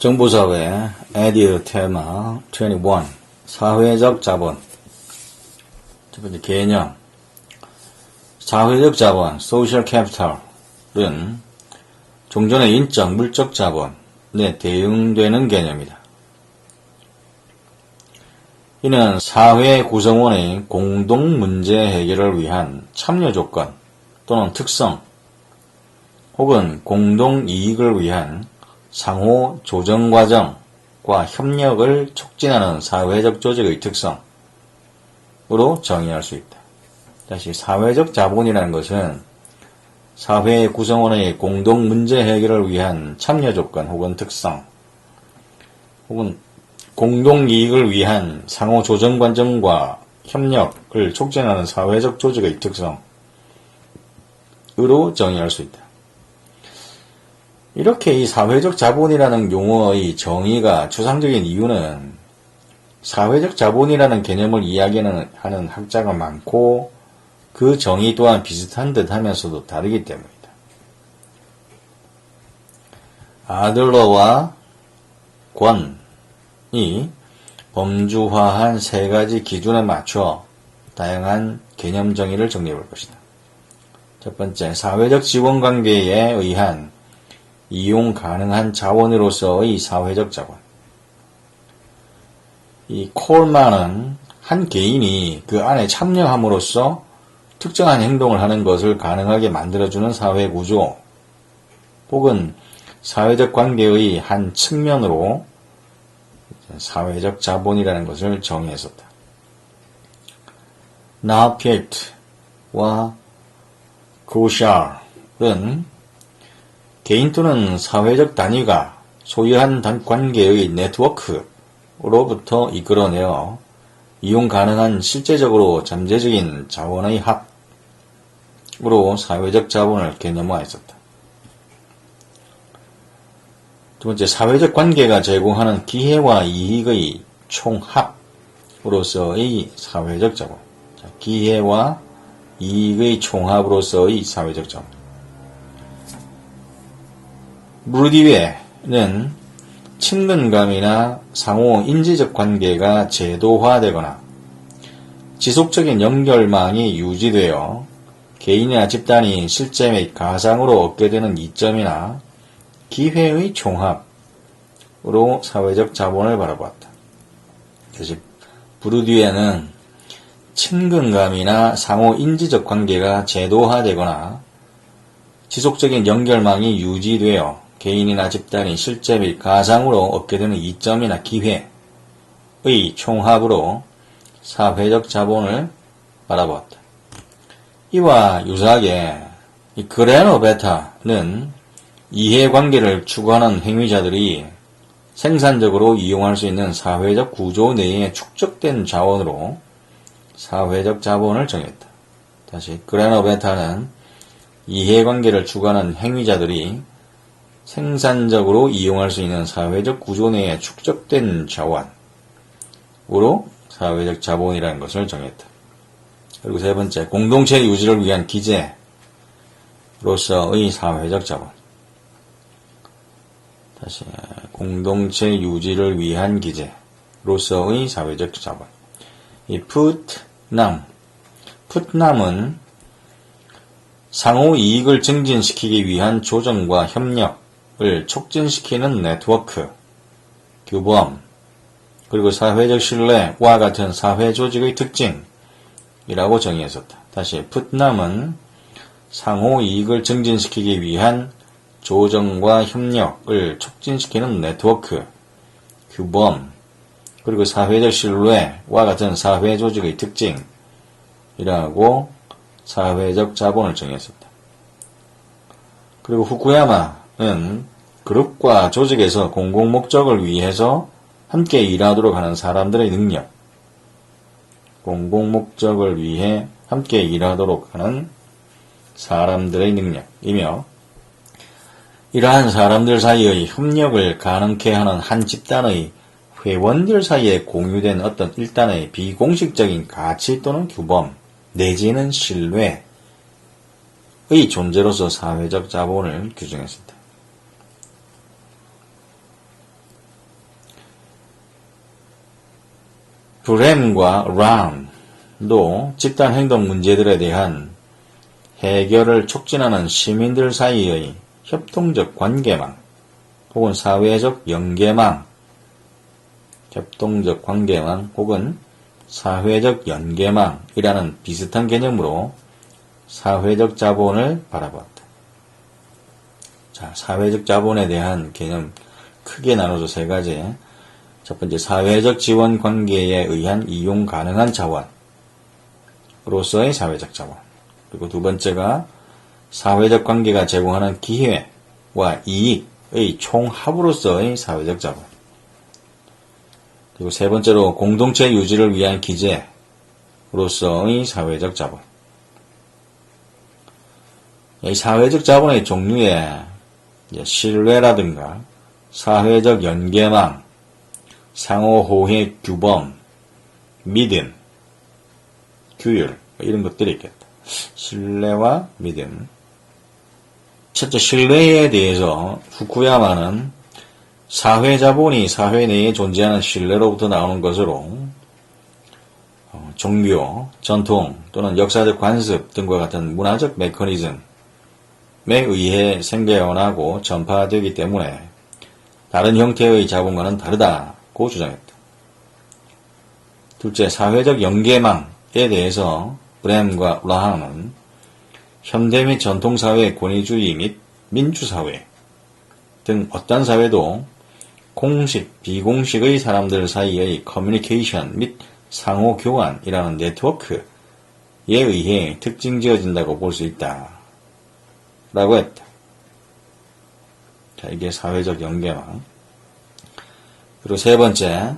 정보사회 에디어 테마 21 사회적 자본. 첫 번째 개념. 사회적 자본 social capital은 종전의 인적, 물적 자본에 대응되는 개념이다. 이는 사회 구성원의 공동 문제 해결을 위한 참여 조건 또는 특성 혹은 공동 이익을 위한 상호 조정 과정과 협력을 촉진하는 사회적 조직의 특성으로 정의할 수 있다. 다시 사회적 자본이라는 것은 사회의 구성원의 공동 문제 해결을 위한 참여 조건 혹은 특성 혹은 공동 이익을 위한 상호 조정 과정과 협력을 촉진하는 사회적 조직의 특성으로 정의할 수 있다. 이렇게 이 사회적 자본이라는 용어의 정의가 추상적인 이유는 사회적 자본이라는 개념을 이야기하는 학자가 많고 그 정의 또한 비슷한 듯 하면서도 다르기 때문이다. 아들러와 권이 범주화한 세 가지 기준에 맞춰 다양한 개념 정의를 정리해 볼 것이다. 첫 번째, 사회적 지원관계에 의한 이용 가능한 자원으로서의 사회적 자본. 이 콜만은 한 개인이 그 안에 참여함으로써 특정한 행동을 하는 것을 가능하게 만들어주는 사회구조 혹은 사회적 관계의 한 측면으로 사회적 자본이라는 것을 정의했었다. 나피에트와 고샬은 개인 또는 사회적 단위가 소유한 관계의 네트워크로부터 이끌어내어 이용 가능한 실제적으로 잠재적인 자원의 합으로 사회적 자본을 개념화했었다. 두 번째, 사회적 관계가 제공하는 기회와 이익의 총합으로서의 사회적 자본. 기회와 이익의 총합으로서의 사회적 자본. 무르디웨는 친근감이나 상호 인지적 관계가 제도화되거나 지속적인 연결망이 유지되어 개인이나 집단이 실제 및 가상으로 얻게 되는 이점이나 기회의 총합으로 사회적 자본을 바라보았다. 그래서 부르디에는 친근감이나 상호 인지적 관계가 제도화되거나 지속적인 연결망이 유지되어 개인이나 집단이 실제 및 가상으로 얻게 되는 이점이나 기회의 총합으로 사회적 자본을 바라보았다. 이와 유사하게 그레노베타는 이해관계를 추구하는 행위자들이 생산적으로 이용할 수 있는 사회적 구조 내에 축적된 자원으로 사회적 자본을 정했다. 다시 그레노베타는 이해관계를 추구하는 행위자들이 생산적으로 이용할 수 있는 사회적 구조 내에 축적된 자원으로 사회적 자본이라는 것을 정했다. 그리고 세 번째, 공동체 유지를 위한 기제로서의 사회적 자본. 다시 공동체 유지를 위한 기제로서의 사회적 자본. 이 풋남은 상호 이익을 증진시키기 위한 조정과 협력을 촉진시키는 네트워크, 규범, 그리고 사회적 신뢰와 같은 사회 조직의 특징이라고 정의했었다. 다시 풋남은 상호 이익을 증진시키기 위한 조정과 협력을 촉진시키는 네트워크, 규범, 그리고 사회적 신뢰와 같은 사회 조직의 특징이라고 사회적 자본을 정했었다. 그리고 후쿠야마는 그룹과 조직에서 공공 목적을 위해서 함께 일하도록 하는 사람들의 능력, 공공 목적을 위해 함께 일하도록 하는 사람들의 능력이며 이러한 사람들 사이의 협력을 가능케 하는 한 집단의 회원들 사이에 공유된 어떤 일단의 비공식적인 가치 또는 규범 내지는 신뢰의 존재로서 사회적 자본을 규정했습니다. 브렘과 란도 집단 행동 문제들에 대한 해결을 촉진하는 시민들 사이의 협동적 관계망 혹은 사회적 연계망, 협동적 관계망 혹은 사회적 연계망이라는 비슷한 개념으로 사회적 자본을 바라봤다. 자, 사회적 자본에 대한 개념 크게 나눠서 세 가지. 첫 번째, 사회적 지원 관계에 의한 이용 가능한 자원으로서의 사회적 자본. 그리고 두 번째가 사회적 관계가 제공하는 기회와 이익의 총합으로서의 사회적 자본. 그리고 세 번째로 공동체 유지를 위한 기재로서의 사회적 자본. 이 사회적 자본의 종류에 신뢰라든가 사회적 연계망, 상호호혜 규범, 믿음, 규율 이런 것들이 있겠다. 신뢰와 믿음. 첫째, 신뢰에 대해서 후쿠야마는 사회자본이 사회 내에 존재하는 신뢰로부터 나오는 것으로 종교, 전통 또는 역사적 관습 등과 같은 문화적 메커니즘에 의해 생겨나고 전파되기 때문에 다른 형태의 자본과는 다르다고 주장했다. 둘째, 사회적 연계망에 대해서 브렘과 라하는 현대 및 전통사회, 권위주의 및 민주사회 등 어떤 사회도 공식, 비공식의 사람들 사이의 커뮤니케이션 및 상호교환이라는 네트워크에 의해 특징지어진다고 볼 수 있다. 라고 했다. 자, 이게 사회적 연계망. 그리고 세 번째,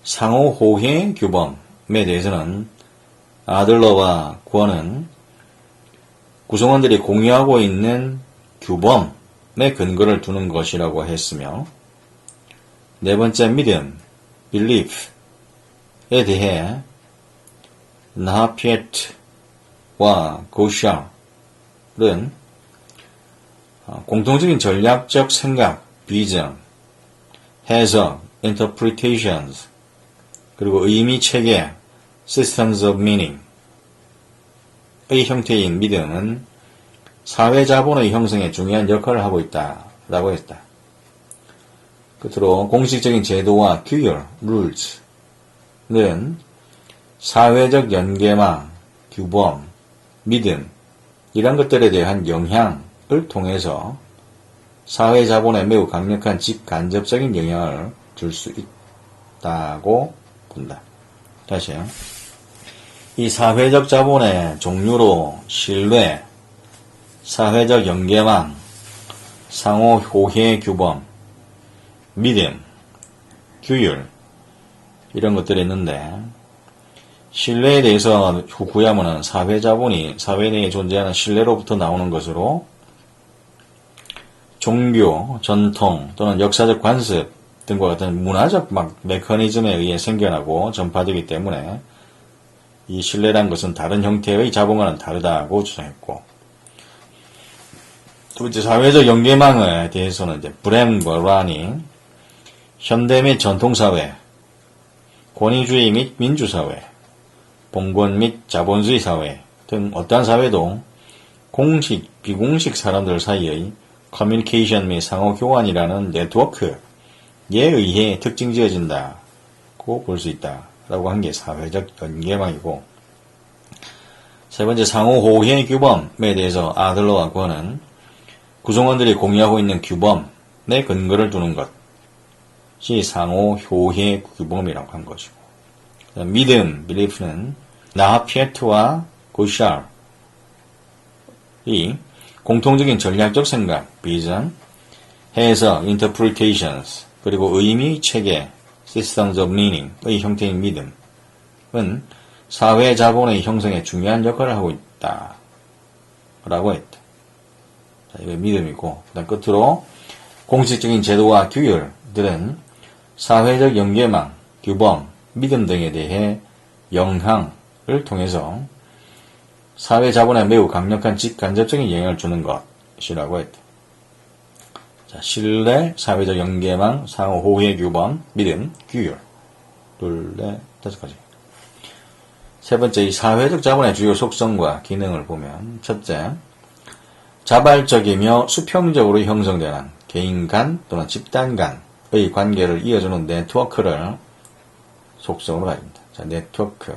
상호호혜 규범에 대해서는 아들러와 권은 구성원들이 공유하고 있는 규범에 근거를 두는 것이라고 했으며, 네 번째 믿음, believe에 대해 나피에트와 고샬은 공통적인 전략적 생각, 비전, 해석, interpretations, 그리고 의미 체계, systems of meaning 의 형태인 믿음은 사회자본의 형성에 중요한 역할을 하고 있다라고 했다. 끝으로 공식적인 제도와 규율, rules는 사회적 연계망, 규범, 믿음 이런 것들에 대한 영향을 통해서 사회자본에 매우 강력한 직간접적인 영향을 줄 수 있다고 본다. 다시요. 이 사회적 자본의 종류로 신뢰, 사회적 연계망, 상호 호혜 규범, 믿음, 규율 이런 것들이 있는데 신뢰에 대해서 후쿠야마는 사회자본이 사회 내에 존재하는 신뢰로부터 나오는 것으로 종교, 전통 또는 역사적 관습 등과 같은 문화적 메커니즘에 의해 생겨나고 전파되기 때문에 이 신뢰란 것은 다른 형태의 자본과는 다르다고 주장했고, 두 번째 사회적 연계망에 대해서는 이제 브렘과 란이 현대 및 전통사회, 권위주의 및 민주사회, 봉건 및 자본주의 사회 등 어떠한 사회도 공식, 비공식 사람들 사이의 커뮤니케이션 및 상호교환이라는 네트워크에 의해 특징지어진다고 볼 수 있다라고 한 게 사회적 연계망이고, 세 번째 상호호혜 규범에 대해서 아들러와 권은 구성원들이 공유하고 있는 규범에 근거를 두는 것이 상호효혜 규범이라고 한 것이고, 믿음, belief는 나하피에트와 고샬이 공통적인 전략적 생각, 비전, 해석, interpretations, 그리고 의미, 체계, systems of meaning의 형태인 믿음은 사회 자본의 형성에 중요한 역할을 하고 있다. 라고 했다. 자, 이게 믿음이고, 그 다음 끝으로 공식적인 제도와 규율들은 사회적 연계망, 규범, 믿음 등에 대해 영향을 통해서 사회 자본에 매우 강력한 직간접적인 영향을 주는 것이라고 했다. 자, 신뢰, 사회적 연계망, 상호 호혜 규범, 믿음, 규율. 둘, 넷, 다섯 가지. 세 번째, 이 사회적 자본의 주요 속성과 기능을 보면, 첫째, 자발적이며 수평적으로 형성되는 개인 간 또는 집단 간의 관계를 이어주는 네트워크를 속성으로 가집니다. 자, 네트워크.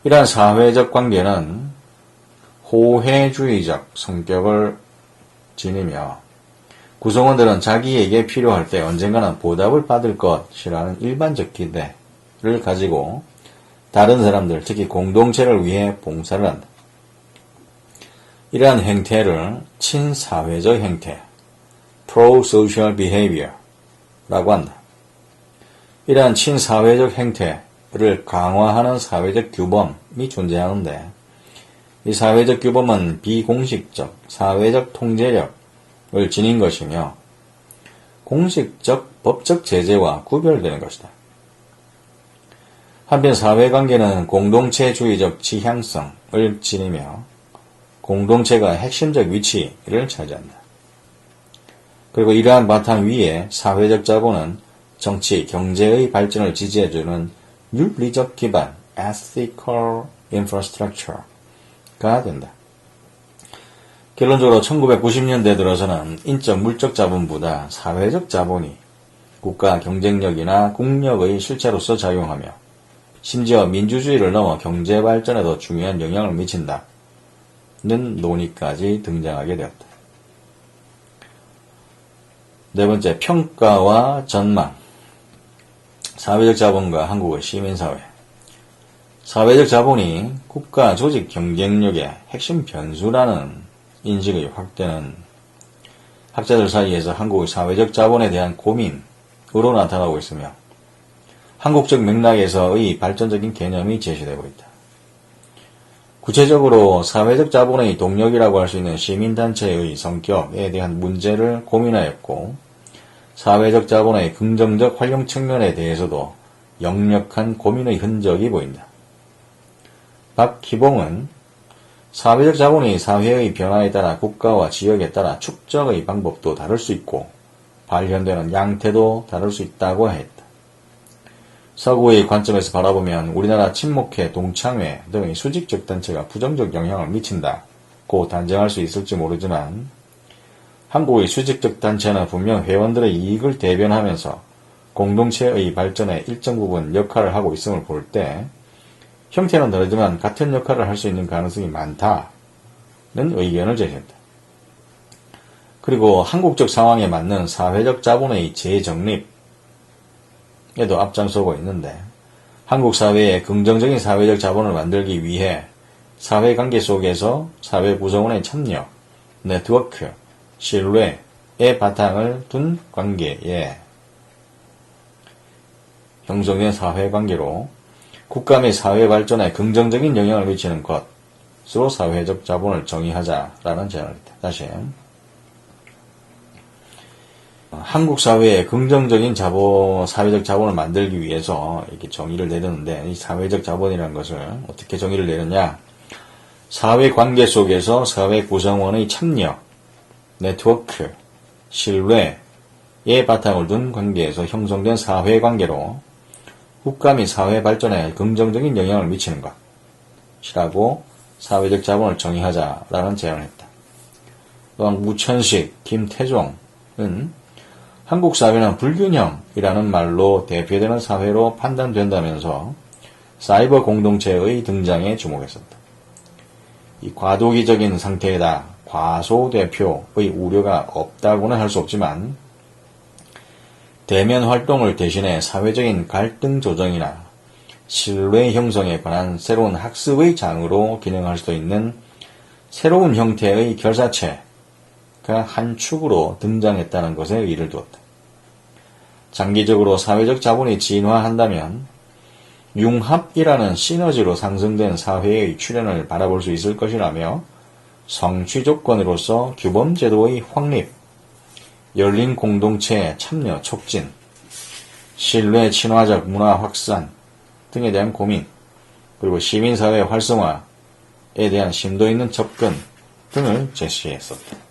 이러한 사회적 관계는 호혜주의적 성격을 지니며 구성원들은 자기에게 필요할 때 언젠가는 보답을 받을 것이라는 일반적 기대를 가지고 다른 사람들, 특히 공동체를 위해 봉사를 한다. 이러한 행태를 친사회적 행태, pro-social behavior라고 한다. 이러한 친사회적 행태를 강화하는 사회적 규범이 존재하는데 이 사회적 규범은 비공식적, 사회적 통제력을 지닌 것이며 공식적, 법적 제재와 구별되는 것이다. 한편 사회관계는 공동체주의적 지향성을 지니며 공동체가 핵심적 위치를 차지한다. 그리고 이러한 바탕 위에 사회적 자본은 정치, 경제의 발전을 지지해주는 윤리적 기반, ethical infrastructure가 된다. 결론적으로 1990년대 들어서는 인적 물적 자본보다 사회적 자본이 국가 경쟁력이나 국력의 실체로서 작용하며 심지어 민주주의를 넘어 경제 발전에도 중요한 영향을 미친다는 논의까지 등장하게 되었다. 네 번째, 평가와 전망. 사회적 자본과 한국의 시민사회. 사회적 자본이 국가 조직 경쟁력의 핵심 변수라는 인식의 확대는 학자들 사이에서 한국의 사회적 자본에 대한 고민으로 나타나고 있으며 한국적 맥락에서의 발전적인 개념이 제시되고 있다. 구체적으로 사회적 자본의 동력이라고 할 수 있는 시민단체의 성격에 대한 문제를 고민하였고 사회적 자본의 긍정적 활용 측면에 대해서도 역력한 고민의 흔적이 보인다. 박기봉은 사회적 자본이 사회의 변화에 따라 국가와 지역에 따라 축적의 방법도 다를 수 있고 발현되는 양태도 다를 수 있다고 했다. 서구의 관점에서 바라보면 우리나라 친목회, 동창회 등의 수직적 단체가 부정적 영향을 미친다고 단정할 수 있을지 모르지만 한국의 수직적 단체는 분명 회원들의 이익을 대변하면서 공동체의 발전에 일정 부분 역할을 하고 있음을 볼 때 형태는 다르지만 같은 역할을 할 수 있는 가능성이 많다는 의견을 제시했다. 그리고 한국적 상황에 맞는 사회적 자본의 재정립 에도 앞장서고 있는데 한국 사회에 긍정적인 사회적 자본을 만들기 위해 사회관계 속에서 사회 구성원의 참여, 네트워크, 신뢰의 바탕을 둔 관계에 형성된 사회관계로 국가 및 사회 발전에 긍정적인 영향을 미치는 것으로 사회적 자본을 정의하자라는 제안을 했다. 다시 한국 사회에 긍정적인 사회적 자본을 만들기 위해서 이렇게 정의를 내렸는데 이 사회적 자본이라는 것을 어떻게 정의를 내렸냐? 사회 관계 속에서 사회 구성원의 참여, 네트워크, 신뢰의 바탕을 둔 관계에서 형성된 사회 관계로 국가 및 사회 발전에 긍정적인 영향을 미치는 것이라고 사회적 자본을 정의하자라는 제안을 했다. 또한 무천식, 김태종은 한국 사회는 불균형이라는 말로 대표되는 사회로 판단된다면서 사이버 공동체의 등장에 주목했었다. 이 과도기적인 상태에다 과소대표의 우려가 없다고는 할 수 없지만 대면 활동을 대신해 사회적인 갈등 조정이나 신뢰 형성에 관한 새로운 학습의 장으로 기능할 수도 있는 새로운 형태의 결사체가 한 축으로 등장했다는 것에 의의를 두었다. 장기적으로 사회적 자본이 진화한다면 융합이라는 시너지로 상승된 사회의 출현을 바라볼 수 있을 것이라며 성취 조건으로서 규범제도의 확립, 열린 공동체 참여 촉진, 신뢰 친화적 문화 확산 등에 대한 고민, 그리고 시민사회 활성화에 대한 심도 있는 접근 등을 제시했었다.